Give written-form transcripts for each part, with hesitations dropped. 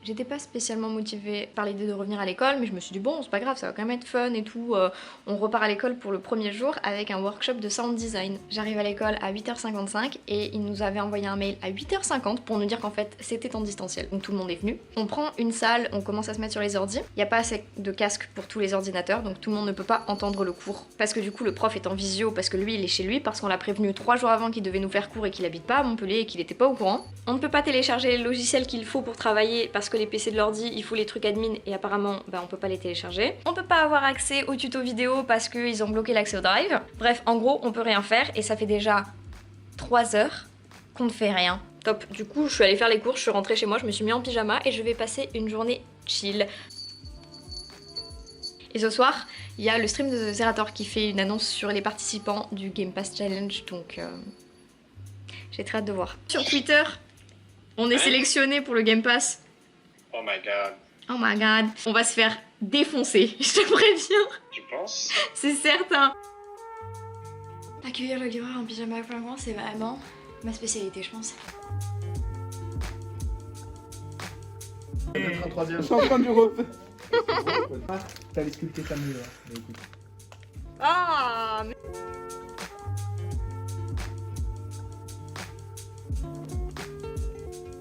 J'étais pas spécialement motivée par l'idée de revenir à l'école, mais je me suis dit bon, c'est pas grave, ça va quand même être fun et tout. On repart à l'école pour le premier jour avec un workshop de sound design. J'arrive à l'école à 8h55 et ils nous avaient envoyé un mail à 8h50 pour nous dire qu'en fait c'était en distanciel. Donc tout le monde est venu. On prend une salle, on commence à se mettre sur les ordis. Il n'y a pas assez de casques pour tous les ordinateurs, donc tout le monde ne peut pas entendre le cours. Parce que du coup le prof est en visio, parce que lui il est chez lui, parce qu'on l'a prévenu 3 jours avant qu'il devait nous faire cours et qu'il habite pas à Montpellier et qu'il était pas au courant. On ne peut pas télécharger les logiciels qu'il faut pour travailler parce que les PC de l'ordi, il faut les trucs admin et apparemment on peut pas les télécharger. On peut pas avoir accès aux tutos vidéo parce qu'ils ont bloqué l'accès au drive. Bref, en gros, on peut rien faire et ça fait déjà 3 heures qu'on ne fait rien. Top. Du coup, je suis allée faire les courses, je suis rentrée chez moi, je me suis mis en pyjama et je vais passer une journée chill. Et ce soir, il y a le stream de Zerator qui fait une annonce sur les participants du Game Pass Challenge, donc j'ai très hâte de voir. Sur Twitter, on est sélectionné pour le Game Pass. Oh my god. Oh my god. On va se faire défoncer, je te préviens. Tu penses? C'est certain. Accueillir le livreur en pyjama flamboyant, c'est vraiment ma spécialité, je pense. Peut-être un troisième. Je suis en train de refaire. T'allais sculpter ça mieux. Hein. Mais écoute. Ah,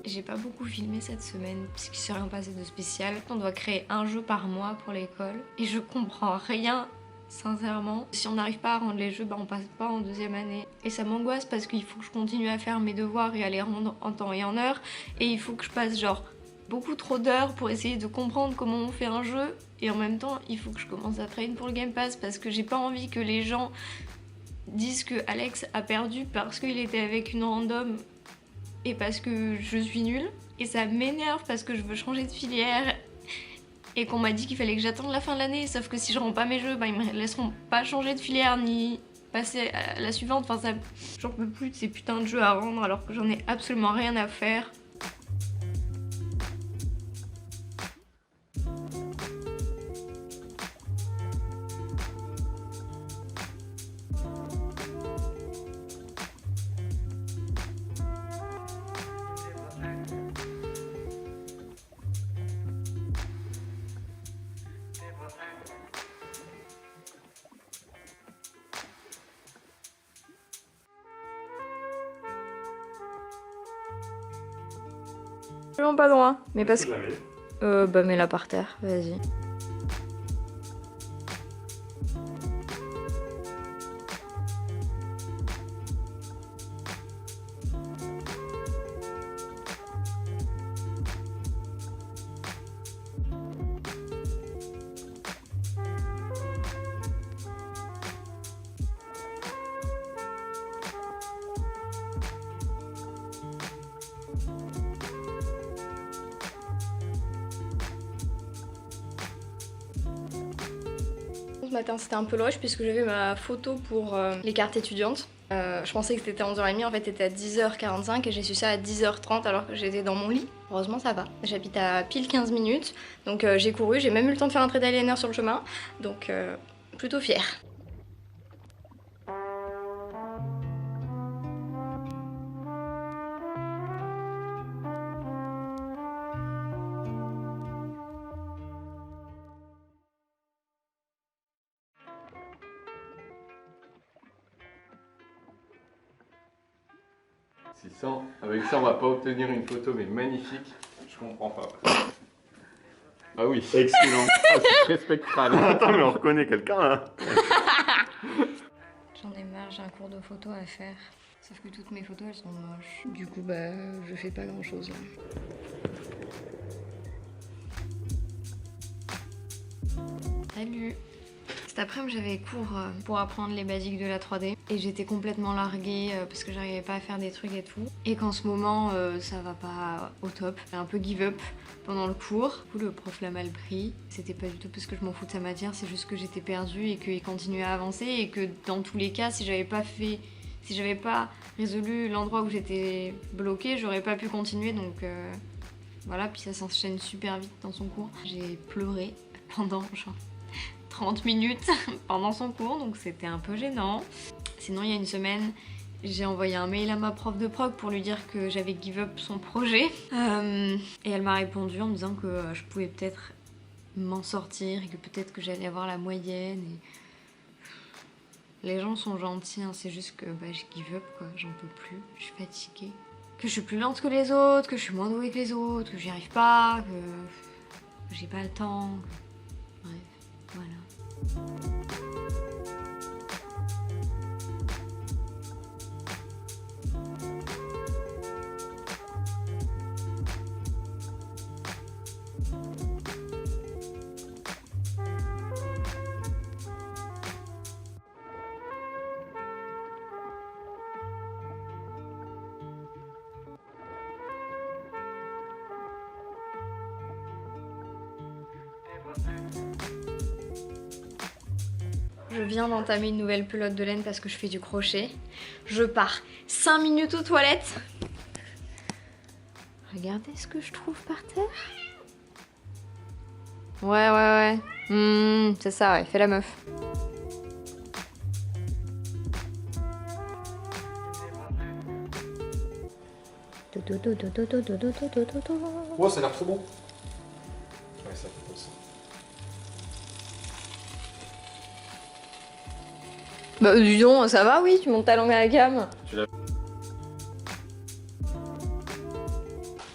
j'ai pas beaucoup filmé cette semaine puisqu'il s'est rien passé de spécial. On doit créer un jeu par mois pour l'école et je comprends rien, sincèrement. Si on n'arrive pas à rendre les jeux, on passe pas en deuxième année. Et ça m'angoisse parce qu'il faut que je continue à faire mes devoirs et à les rendre en temps et en heure. Et il faut que je passe genre beaucoup trop d'heures pour essayer de comprendre comment on fait un jeu. Et en même temps, il faut que je commence à train pour le Game Pass parce que j'ai pas envie que les gens disent que Alex a perdu parce qu'il était avec une random et parce que je suis nulle. Et ça m'énerve parce que je veux changer de filière et qu'on m'a dit qu'il fallait que j'attende la fin de l'année. Sauf que si je rends pas mes jeux, ils me laisseront pas changer de filière ni passer à la suivante. Enfin, ça, j'en peux plus de ces putains de jeux à rendre alors que j'en ai absolument rien à faire. Vraiment pas droit, mais parce que... bah mets-la par terre, vas-y. Ce matin c'était un peu le rush puisque j'avais ma photo pour les cartes étudiantes. Je pensais que c'était à 11h30, en fait c'était à 10h45 et j'ai su ça à 10h30 alors que j'étais dans mon lit. Heureusement ça va. J'habite à pile 15 minutes, donc j'ai couru, j'ai même eu le temps de faire un trait d'eyeliner sur le chemin, donc plutôt fière. Avec ça, on va pas obtenir une photo, mais magnifique. Je comprends pas. Ah oui. Excellent. Ah, c'est très spectral. Attends, mais on reconnaît quelqu'un là. J'en ai marre, j'ai un cours de photo à faire. Sauf que toutes mes photos elles sont moches. Du coup je fais pas grand chose là. Salut. Cet après-midi j'avais cours pour apprendre les basiques de la 3D et j'étais complètement larguée parce que j'arrivais pas à faire des trucs et tout. Et qu'en ce moment ça va pas au top. J'ai un peu give up pendant le cours. Du coup le prof l'a mal pris. C'était pas du tout parce que je m'en fous de sa matière, c'est juste que j'étais perdue et qu'il continuait à avancer et que dans tous les cas si j'avais pas résolu l'endroit où j'étais bloquée, j'aurais pas pu continuer donc voilà. Puis ça s'enchaîne super vite dans son cours. J'ai pleuré pendant genre 30 minutes pendant son cours, donc c'était un peu gênant. Sinon, il y a une semaine, J'ai envoyé un mail à ma prof de prog pour lui dire que j'avais give up son projet. Et elle m'a répondu en me disant que je pouvais peut-être m'en sortir et que peut-être que j'allais avoir la moyenne. Et... Les gens sont gentils, hein, c'est juste que bah, je give up quoi, j'en peux plus, je suis fatiguée. Que je suis plus lente que les autres, que je suis moins douée que les autres, que j'y arrive pas, que j'ai pas le temps. Bref, voilà. Je viens d'entamer une nouvelle pelote de laine parce que je fais du crochet. Je pars 5 minutes aux toilettes. Regardez ce que je trouve par terre. Ouais. C'est ça, ouais, fais la meuf. Oh, ça a l'air trop bon. Ouais, ça fait ça. Bah dis donc, ça va oui, tu montes ta langue à la gamme.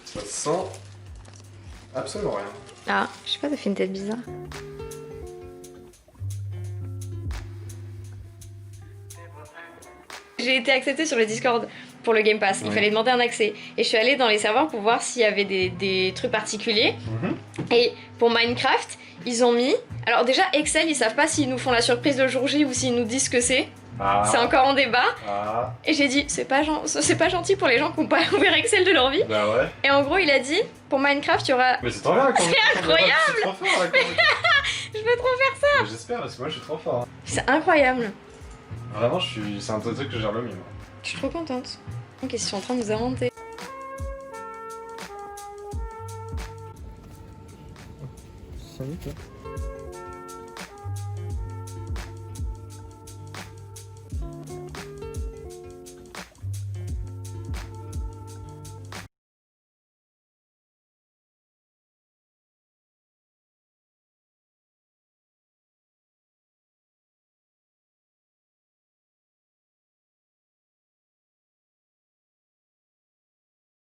Ça sent absolument rien. Ah, je sais pas, ça fait une tête bizarre. J'ai été acceptée sur le Discord pour le Game Pass, il fallait demander un accès. Et je suis allée dans les serveurs pour voir s'il y avait des trucs particuliers. Et pour Minecraft, ils ont mis... Alors déjà, Excel, ils savent pas s'ils nous font la surprise le jour J ou s'ils nous disent ce que c'est. C'est encore en débat. Et j'ai dit, c'est pas gentil pour les gens qui n'ont pas ouvert Excel de leur vie. Bah ouais. Et en gros, il a dit, pour Minecraft, il y aura... Mais c'est trop bien quand même. C'est incroyable. C'est trop fort là, quand même. Je veux trop faire ça. J'espère parce que moi je suis trop fort. C'est incroyable. Vraiment, c'est un truc que je gère le mieux. Je suis trop contente. Ok, je suis en train de nous inventer. Salut toi.